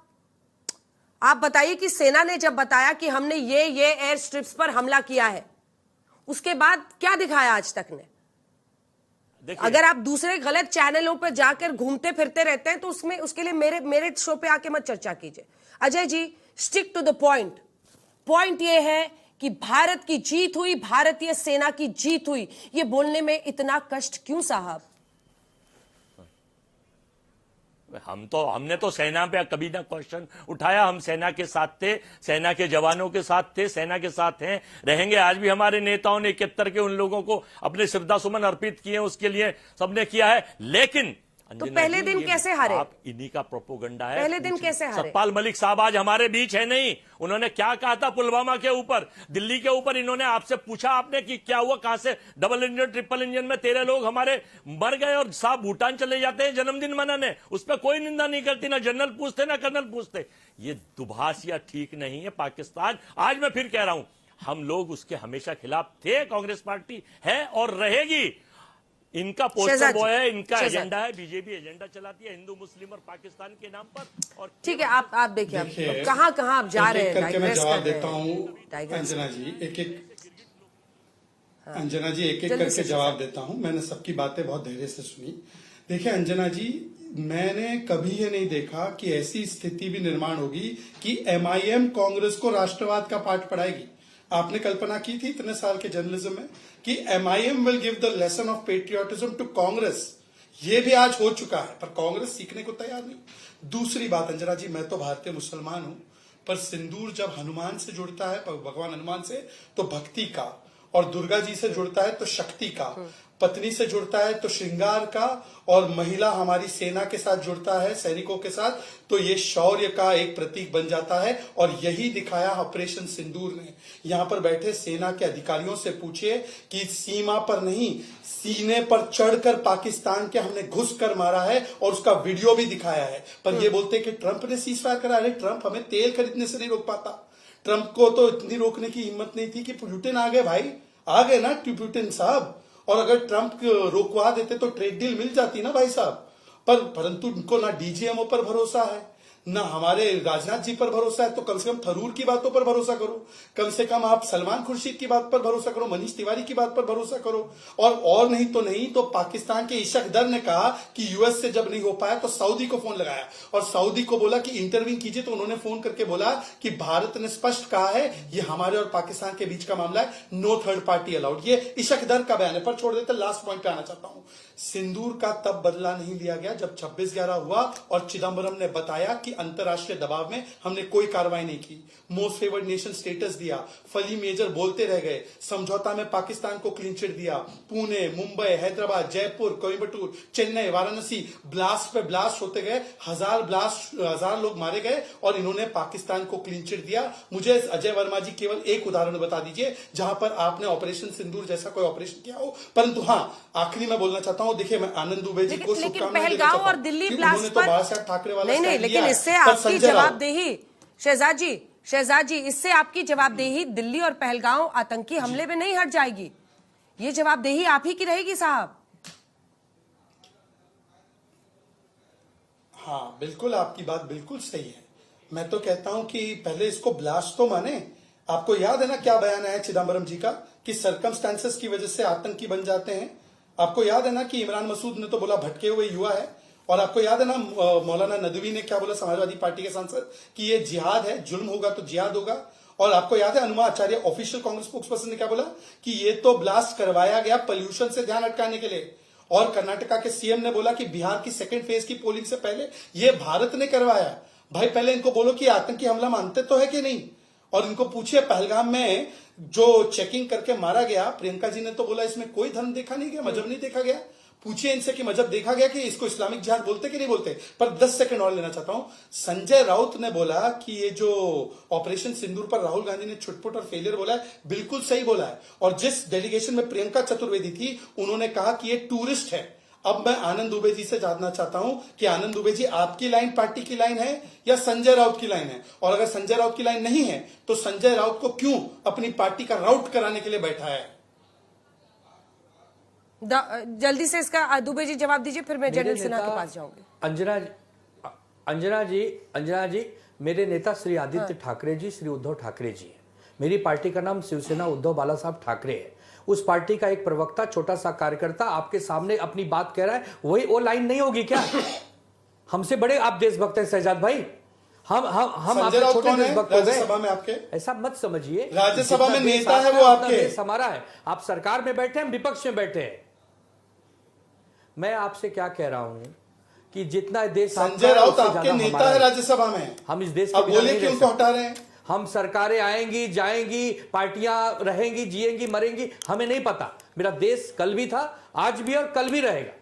आप बताइए कि सेना ने जब बताया कि हमने ये एयर स्ट्रिप्स पर हमला किया है, उसके बाद क्या दिखाया आज तक ने? अगर आप दूसरे गलत चैनलों पर जाकर घूमते फिरते रहते हैं तो उसके लिए मेरे शो पे आके मत चर्चा कीजिए। Ajay ji, stick to the point. Point ये है कि भारत की जीत हुई, भारतीय सेना की जीत हुई। ये बोलने में इतना कष्ट क्यों साहब? हमने तो सेना पे कभी ना क्वेश्चन उठाया। हम सेना के साथ थे, सेना के जवानों के साथ थे, सेना के साथ हैं, रहेंगे। आज भी हमारे नेताओं ने 71 के उन लोगों को अपने श्रद्धा सुमन अर्पित किए, उसके लिए सबने किया है। लेकिन तो पहले दिन कैसे हारे? आप इन्हीं का प्रोपोगंडा है। पहले दिन कैसे हारे? सतपाल मलिक साहब आज हमारे बीच है नहीं। उन्होंने क्या कहा था पुलवामा के ऊपर, दिल्ली के ऊपर? इन्होंने आपसे पूछा आपने कि क्या हुआ, कहां से डबल इंजन ट्रिपल इंजन में 13 लोग हमारे मर गए और साहब भूटान चले जाते हैं जन्मदिन मनाने, उस पर कोई निंदा नहीं करती, ना जनरल पूछते ना कर्नल पूछते। ये दुभाषिया ठीक नहीं है पाकिस्तान। आज मैं फिर कह रहा हूं, हम लोग उसके हमेशा खिलाफ थे। कांग्रेस पार्टी है और रहेगी। इनका पोस्टर बॉय है, इनका एजेंडा है। बीजेपी एजेंडा चलाती है हिंदू मुस्लिम और पाकिस्तान के नाम पर। और ठीक है, आप देखिए कहां आप जा रहे हैं। करके मैं जवाब देता हूं अंजना जी, अंजना जी एक करके जवाब देता हूं। मैंने सबकी बातें बहुत धैर्य से सुनी। देखिए अंजना जी, मैंने कभी ये नहीं देखा कि ऐसी स्थिति भी निर्माण होगी कि एमआईएम कांग्रेस को राष्ट्रवाद का पाठ पढ़ाएगी। आपने कल्पना की थी इतने साल के जर्नलिज्म में कि MIM will give the lesson of patriotism to Congress? ये भी आज हो चुका है, पर कांग्रेस सीखने को तैयार नहीं। दूसरी बात अंजना जी, मैं तो भारतीय मुसलमान हूं, पर सिंदूर जब हनुमान से जुड़ता है, भगवान हनुमान से, तो भक्ति का, और दुर्गा जी से जुड़ता है तो शक्ति का। पत्नी से जुड़ता है तो श्रृंगार का, और महिला हमारी सेना के साथ जुड़ता है, सैनिकों के साथ, तो ये शौर्य का एक प्रतीक बन जाता है। और यही दिखाया ऑपरेशन सिंदूर ने। यहां पर बैठे सेना के अधिकारियों से पूछिए कि सीमा पर नहीं, सीने पर चढ़कर पाकिस्तान के हमने घुस कर मारा है, और उसका वीडियो भी दिखाया है। पर ये बोलते कि ट्रंप ने सीज फायर करा। अरे ट्रंप हमें तेल खरीदने से नहीं रोक पाता। ट्रंप को तो इतनी रोकने की हिम्मत नहीं थी कि पुतिन आ गए भाई, आ गए ना पुतिन साहब। और अगर ट्रंप रोकवा देते तो ट्रेड डील मिल जाती ना भाई साहब। परंतु उनको ना डीजीएमओ पर भरोसा है, ना हमारे राजनाथ जी पर भरोसा है। तो कम से कम थरूर की बातों पर भरोसा करो, कम से कम आप सलमान खुर्शीद की बात पर भरोसा करो, मनीष तिवारी की बात पर भरोसा करो। और नहीं तो पाकिस्तान के इशक दर ने कहा कि यूएस से जब नहीं हो पाया तो सऊदी को फोन लगाया, और सऊदी को बोला कि इंटरवीन कीजिए। तो उन्होंने फोन करके बोला कि भारत ने स्पष्ट कहा है ये हमारे और पाकिस्तान के बीच का मामला है, नो थर्ड पार्टी अलाउड। ये इशक दर का बयान है। पर छोड़ देते, लास्ट पॉइंट पे आना चाहता हूं। सिंदूर का तब बदला नहीं लिया गया जब 26/11 हुआ और चिदम्बरम ने बताया कि अंतरराष्ट्रीय दबाव में हमने कोई कार्रवाई नहीं की, मोस्ट फेवर्ड नेशन स्टेटस दिया, फली मेजर बोलते रह गए, समझौता में पाकिस्तान को क्लीन चिट दिया, पुणे, मुंबई, हैदराबाद, जयपुर, कोयम्बटूर, चेन्नई, वाराणसी, ब्लास्ट पे ब्लास्ट होते गए, हजार लोग मारे गए, और इन्होंने पाकिस्तान को क्लीन चिट दिया। मुझे अजय वर्मा जी केवल एक उदाहरण बता दीजिए जहां पर आपने ऑपरेशन सिंदूर जैसा कोई ऑपरेशन किया हो। परंतु हाँ, आखिरी में बोलना चाहता हूं, देखिए मैं आनंद दुबे जी को शुभकामनाएं देना चाहता हूं। और दिल्ली ब्लास्ट तो बालासाहेब ठाकरे वाला नहीं, लेकिन इससे आपकी जवाबदेही शहजाद जी, इससे आपकी जवाबदेही दिल्ली और पहलगांव आतंकी हमले में नहीं हट जाएगी। ये जवाबदेही आप ही की रहेगी साहब। हाँ बिल्कुल, आपकी बात बिल्कुल सही है। मैं तो कहता हूं कि पहले इसको ब्लास्ट तो माने। आपको याद है ना क्या बयान आया चिदम्बरम जी का कि सर्कमस्टेंसेस की वजह से आतंकी बन जाते हैं। आपको याद है ना कि इमरान मसूद ने तो बोला भटके हुए युवा है। और आपको याद है ना मौलाना नदवी ने क्या बोला, समाजवादी पार्टी के सांसद, कि ये जिहाद है, जुल्म होगा तो जिहाद होगा। और आपको याद है अनुमा आचार्य ऑफिशियल कांग्रेस स्पोक्सपर्सन ने क्या बोला कि ये तो ब्लास्ट करवाया गया पोल्यूशन से ध्यान अटकाने के लिए। और कर्नाटका के सीएम ने बोला कि बिहार की सेकेंड फेज की पोलिंग से पहले ये भारत ने करवाया। भाई पहले इनको बोलो कि आतंकी हमला मानते तो है कि नहीं। और इनको पूछिए पहलगाम में जो चेकिंग करके मारा गया, प्रियंका जी ने तो बोला इसमें कोई धर्म देखा नहीं गया, मजहब नहीं देखा गया। पूछिए इनसे कि मजहब देखा गया कि इसको इस्लामिक जिहाद बोलते कि नहीं बोलते। पर 10 सेकंड और लेना चाहता हूं। संजय राउत ने बोला कि ये जो ऑपरेशन सिंदूर पर राहुल गांधी ने छुटपुट और फेलियर बोला है, बिल्कुल सही बोला है। और जिस डेलीगेशन में प्रियंका चतुर्वेदी थी, उन्होंने कहा कि ये टूरिस्ट है। अब मैं आनंद दुबे जी से जानना चाहता हूं कि आनंद दुबे जी, आपकी लाइन पार्टी की लाइन है या संजय राउत की लाइन है? और अगर संजय राउत की लाइन नहीं है तो संजय राउत को क्यों अपनी पार्टी का राउट कराने के लिए बैठा है? जल्दी से इसका दुबे जी जवाब दीजिए, फिर मैं जनरल सिन्हा के पास जाऊंगी। अंजना जी, मेरे नेता श्री आदित्य ठाकरे जी, श्री उद्धव ठाकरे जी है। मेरी पार्टी का नाम शिवसेना उद्धव बाला साहब ठाकरे है। उस पार्टी का एक प्रवक्ता, छोटा सा कार्यकर्ता आपके सामने अपनी बात कह रहा है, वही वो लाइन नहीं होगी क्या? हमसे बड़े आप देशभक्त हैं शहजाद भाई। हम आपके छोटे देशभक्त हो राज्यसभा में आपके, ऐसा मत समझिए। राज्यसभा में नेता है वो आपके, देश हमारा है। आप सरकार में बैठे हैं, विपक्ष में बैठे हैं। मैं आपसे क्या कह रहा हूं कि जितना देश संजय राउत आपके नेता है राज्यसभा में, हम इस देश के बोले क्यों उनको हटा रहे हैं? हम सरकारें आएंगी जाएंगी, पार्टियां रहेंगी, जिएंगी मरेंगी, हमें नहीं पता। मेरा देश कल भी था, आज भी और कल भी रहेगा।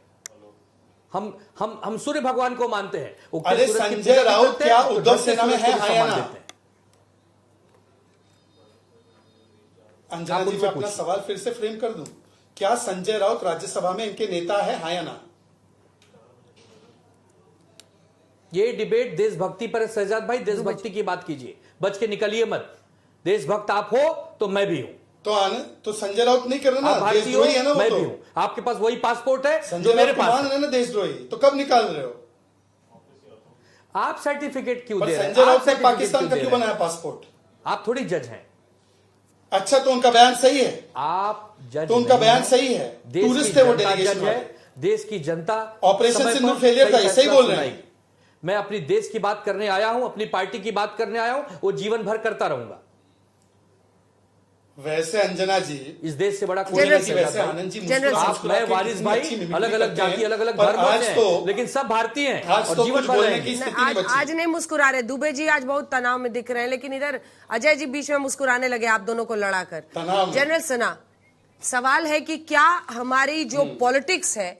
हम सूर्य भगवान को मानते हैं। अरे संजय राउत क्या उद्धव सेना में है? अंजना जी, मैं अपना सवाल फिर से फ्रेम कर दूं, क्या संजय राउत राज्यसभा में इनके नेता है, हाँ या ना? ये डिबेट देशभक्ति पर है शहजाद भाई। देशभक्ति की बात कीजिए, बच के निकलिए मत। देशभक्त आप हो तो मैं भी हूं। तो संजय राउत नहीं कर रहे ना, देशद्रोही है ना वो। मैं भी हूं। आपके पास वही पासपोर्ट है जो मेरे पास मान रहे ना देशद्रोही, तो कब निकाल रहे हो आप? सर्टिफिकेट क्यों दे रहे हैं? संजय राउत ने पाकिस्तान का क्यों बनाया पासपोर्ट? आप थोड़ी जज हैं। अच्छा, तो उनका बयान सही है? आप जज, तो उनका बयान सही है। टूरिस्ट है वो, डेलीगेशन है। देश की जनता ऑपरेशन सिंदूर फेलियर था, सही बोल रहे हैं। मैं अपनी देश की बात करने आया हूं, अपनी पार्टी की बात करने आया हूं, वो जीवन भर करता रहूंगा। वैसे अंजना जी, इस देश से बड़ा कोई नहीं। वैसे आनंद जी, आप, मैं, वारिस भाई, अलग अलग जाति, अलग अलग धर्म हैं, लेकिन सब भारतीय हैं और जीवन भर रहेंगे। आज नहीं मुस्कुरा रहे दुबे जी, आज बहुत तनाव में दिख रहे हैं, लेकिन इधर अजय जी बीच में मुस्कुराने लगे आप दोनों को लड़ाकर। जनरल सिन्हा, सवाल है कि क्या हमारी जो पॉलिटिक्स है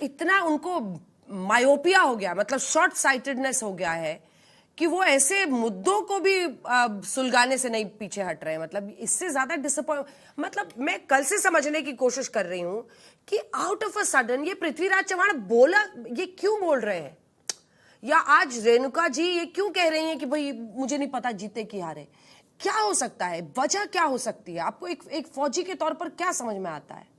इतना उनको मायोपिया हो गया, मतलब शॉर्ट साइटेडनेस हो गया है कि वो ऐसे मुद्दों को भी सुलगाने से नहीं पीछे हट रहे हैं। मतलब इससे ज्यादा डिसअपॉइंट, मतलब मैं कल से समझने की कोशिश कर रही हूं कि आउट ऑफ अ सडन ये पृथ्वीराज चव्हाण बोला, ये क्यों बोल रहे हैं, या आज रेणुका जी ये क्यों कह रही हैं कि भाई मुझे नहीं पता जीते कि हारे। क्या हो सकता है, वजह क्या हो सकती है? आपको एक फौजी के तौर पर क्या समझ में आता है?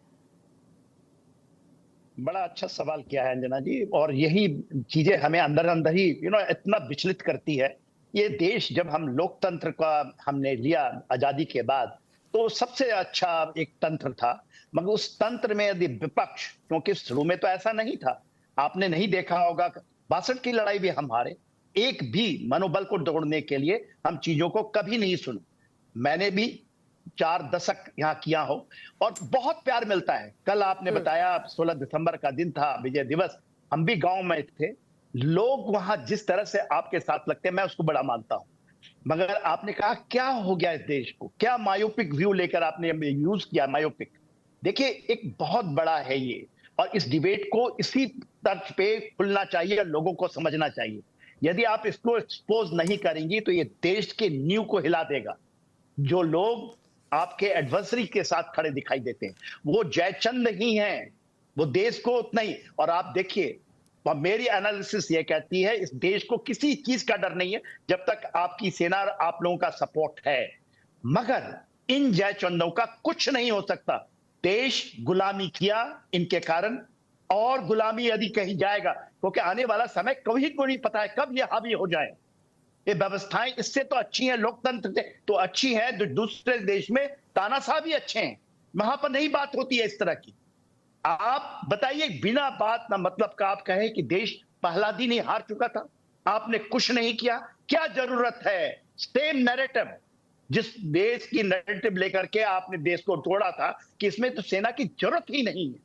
बड़ा अच्छा सवाल किया है अंजना जी, और यही चीजें हमें अंदर अंदर ही इतना विचलित करती है। ये देश जब हम लोकतंत्र का हमने लिया आजादी के बाद, तो सबसे अच्छा एक तंत्र था, मगर उस तंत्र में यदि विपक्ष, क्योंकि शुरू में तो ऐसा नहीं था, आपने नहीं देखा होगा 62 की लड़ाई भी हम हारे, एक भी मनोबल को तोड़ने के लिए हम चीजों को कभी नहीं सुना। मैंने भी 4 दशक यहाँ किया हो और बहुत प्यार मिलता है। कल आपने बताया 16 दिसंबर का दिन था, विजय दिवस, हम भी गांव में थे, लोग वहां जिस तरह से आपके साथ लगते हैं मैं उसको बड़ा मानता हूं। मगर आपने कहा क्या हो गया इस देश को, क्या मायोपिक व्यू लेकर आपने यूज किया मायोपिक। देखिए एक बहुत बड़ा है ये, और इस डिबेट को इसी तर्ज पे खुलना चाहिए और लोगों को समझना चाहिए। यदि आप इसको एक्सपोज नहीं करेंगी तो ये देश के नींव को हिला देगा। जो लोग आपके एडवर्सरी के साथ खड़े दिखाई देते हैं वो जयचंद ही हैं, वो देश को उतना ही। और आप देखिए, मेरी एनालिसिस ये कहती है इस देश को किसी चीज का डर नहीं है जब तक आपकी सेना और आप लोगों का सपोर्ट है। मगर इन जयचंदों का कुछ नहीं हो सकता। देश गुलामी किया इनके कारण, और गुलामी यदि कहीं जाएगा, क्योंकि आने वाला समय कभी को नहीं पता है कब ये हावी हो जाए। ये व्यवस्थाएं इससे तो अच्छी हैं, लोकतंत्र से तो अच्छी है, जो दूसरे देश में तानाशाह भी अच्छे हैं, वहां पर नहीं बात होती है इस तरह की। आप बताइए, बिना बात ना मतलब का आप कहें कि देश पहला दिन ही हार चुका था, आपने कुछ नहीं किया, क्या जरूरत है? सेम नैरेटिव, जिस देश की नैरेटिव लेकर के आपने देश को तोड़ा था कि इसमें तो सेना की जरूरत ही नहीं है।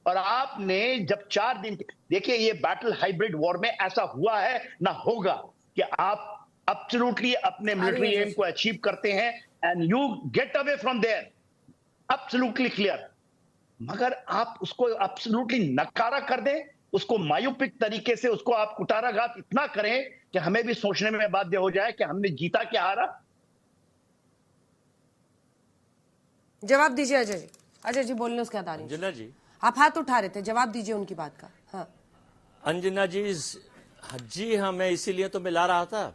और आपने जब 4 दिन, देखिए ये बैटल हाइब्रिड वॉर में ऐसा हुआ है ना होगा कि आप एब्सोल्युटली अपने मिलिट्री एम को अचीव करते हैं and you get away from there, absolutely clear. मगर आप उसको एब्सोल्युटली नकारा कर दें, उसको मायोपिक तरीके से उसको आप कुटाराघात इतना करें कि हमें भी सोचने में बाध्य हो जाए कि हमने जीता क्या हारा। जवाब दीजिए अजय जी। अजय जी बोलने उसके बाद अंजना जी, आप हाथ उठा रहे थे, जवाब दीजिए उनकी बात का। हाँ अंजना जी हाँ, मैं इसीलिए तो मिला रहा था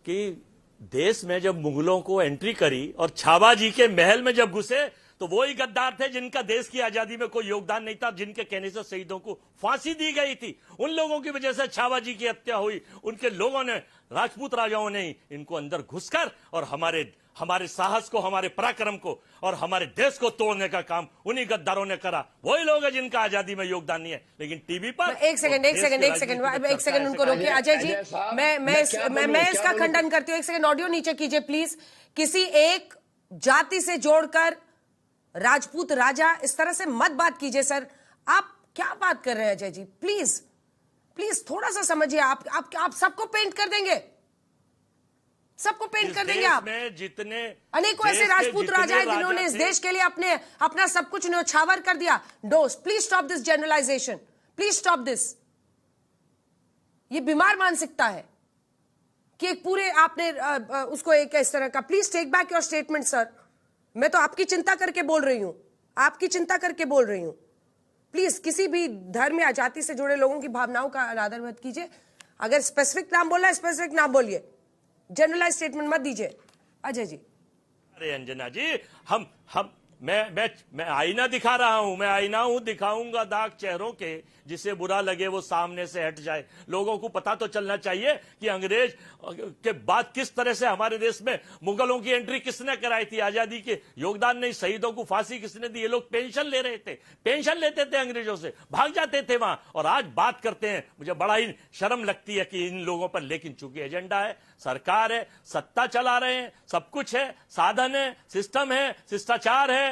कि देश में जब मुगलों को एंट्री करी और छावा जी के महल में जब घुसे तो वही गद्दार थे जिनका देश की आजादी में कोई योगदान नहीं था, जिनके कहने से शहीदों को फांसी दी गई थी। उन लोगों की वजह से छावा जी की हत्या हुई। उनके लोगों ने, राजपूत राजाओं ने इनको अंदर घुसकर और हमारे साहस को, हमारे पराक्रम को और हमारे देश को तोड़ने का काम उन्हीं गद्दारों ने करा। वही लोग हैं जिनका आजादी में योगदान नहीं है। लेकिन टीवी पर एक सेकंड उनको रोकिए। अजय जी, मैं इसका खंडन करती हूँ। एक सेकंड ऑडियो नीचे कीजिए प्लीज। किसी एक जाति से जोड़कर राजपूत राजा इस तरह से मत बात कीजिए सर। आप क्या बात कर रहे हैं अजय जी? प्लीज थोड़ा सा समझिए। आप सबको पेंट कर देंगे, सबको पेंट कर देंगे आप। जितने अनेकों ऐसे राजपूत राजा हैं जिन्होंने इस देश के लिए अपना सब कुछ न्यौछावर कर दिया। Please stop this generalisation, please stop this. ये बीमार मानसिकता है कि एक पूरे आपने उसको एक इस तरह का। Please take back your statement sir. मैं तो आपकी चिंता करके बोल रही हूं, आपकी चिंता करके बोल रही हूं। प्लीज किसी भी धर्म या जाति से जुड़े लोगों की भावनाओं का अनादर मत कीजिए। अगर स्पेसिफिक नाम बोलना है स्पेसिफिक नाम बोलिए, जनरलाइज स्टेटमेंट मत दीजिए। अजय जी। अरे अंजना जी, मैं आईना दिखा रहा हूं, मैं आईना हूं, दिखाऊंगा दाग चेहरों के, जिसे बुरा लगे वो सामने से हट जाए। लोगों को पता तो चलना चाहिए कि अंग्रेज के बाद किस तरह से हमारे देश में मुगलों की एंट्री किसने कराई थी। आजादी के योगदान नहीं, शहीदों को फांसी किसने दी। ये लोग पेंशन ले रहे थे, पेंशन लेते थे अंग्रेजों से, भाग जाते थे वहां, और आज बात करते हैं। मुझे बड़ा ही शर्म लगती है कि इन लोगों पर, लेकिन चूंकि एजेंडा है, सरकार है, सत्ता चला रहे हैं, सब कुछ है, साधन है, सिस्टम है, शिष्टाचार है,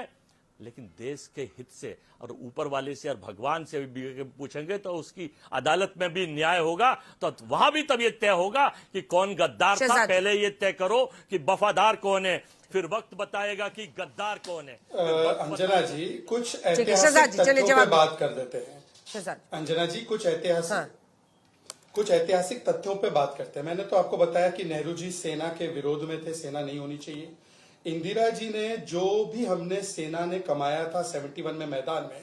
लेकिन देश के हित से और ऊपर वाले से और भगवान से भी पूछेंगे तो उसकी अदालत में भी न्याय होगा, तो वहां भी तब ये तय होगा कि कौन गद्दार था। पहले ये तय करो कि वफादार कौन है, फिर वक्त बताएगा कि गद्दार कौन है। अंजना जी कुछ ऐतिहासिक तथ्यों पे बात कर देते हैं। अंजना जी कुछ ऐतिहासिक तथ्यों पे बात करते हैं। मैंने तो आपको बताया कि नेहरू जी सेना के विरोध में थे, सेना नहीं होनी चाहिए। इंदिरा जी ने जो भी हमने सेना ने कमाया था 71 में मैदान में,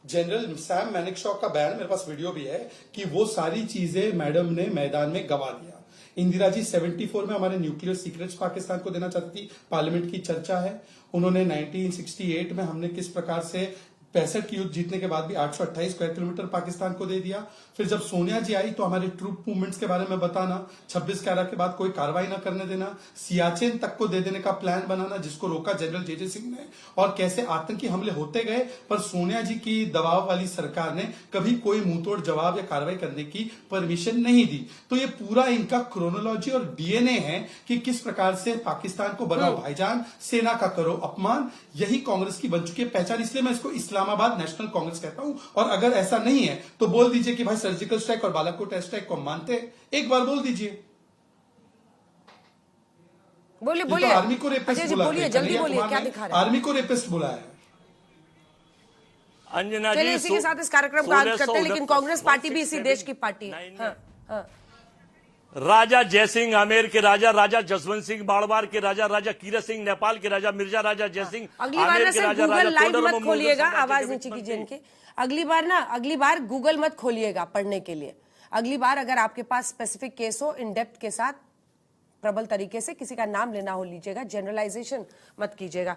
जनरल सैम मैनिकशॉ का बयान, मेरे पास वीडियो भी है, कि वो सारी चीजें मैडम ने मैदान में गवा दिया। इंदिरा जी 74 में हमारे न्यूक्लियर सीक्रेट्स पाकिस्तान को देना चाहती थी, पार्लियामेंट की चर्चा है। उन्होंने 1968 में हमने किस प्रकार से 65 की युद्ध जीतने के बाद भी 828 स्क्वायर किलोमीटर पाकिस्तान को दे दिया। फिर जब सोनिया जी आई तो हमारे ट्रूप मूवमेंट्स के बारे में बताना, 26/11 के बाद कोई कार्रवाई ना करने देना, सियाचिन तक को दे देने का प्लान बनाना जिसको रोका जनरल जे सिंह ने, और कैसे आतंकी हमले होते गए पर सोनिया जी की दबाव वाली सरकार ने कभी कोई मुंहतोड़ जवाब या कार्रवाई करने की परमिशन नहीं दी। तो ये पूरा इनका क्रोनोलॉजी और डीएनए है कि किस प्रकार से पाकिस्तान को बनाओ भाईजान, सेना का करो अपमान। यही कांग्रेस की बन चुकी है पहचान। इसलिए मैं इसको इस्लामाबाद नेशनल कांग्रेस कहता हूं। और अगर ऐसा नहीं है तो बोल दीजिए कि भाई सर्जिकल स्ट्राइक और बालाकोट एयर स्ट्राइक को मानते हैं, एक बार बोल दीजिए। बोलिए तो बोलिए आर्मी को रेपिस्ट बुलाया, बोलिए जल्दी बोलिए, क्या दिखा रहे हैं? आर्मी को रेपिस्ट बुलाया है। अंजना चलिए जी इसी के साथ इस कार्यक्रम का अंत करते हैं, लेकिन कांग्रेस पार्टी भी इसी देश की पार्टी है। हाँ। राजा जयसिंह आमेर के राजा, राजा जसवंत सिंह बाड़वार के राजा, राजा कीरत सिंह नेपाल के राजा, मिर्जा राजा जयसिंह अगली बार ना सर गूगल लाइव मत खोलिएगा, आवाज नीचे कीजिए इनकी। अगली बार गूगल मत खोलिएगा पढ़ने के लिए। अगली बार अगर आपके पास स्पेसिफिक केस हो, इन डेप्थ के साथ, प्रबल तरीके से किसी का नाम लेना हो लीजिएगा, जनरलाइजेशन मत कीजिएगा।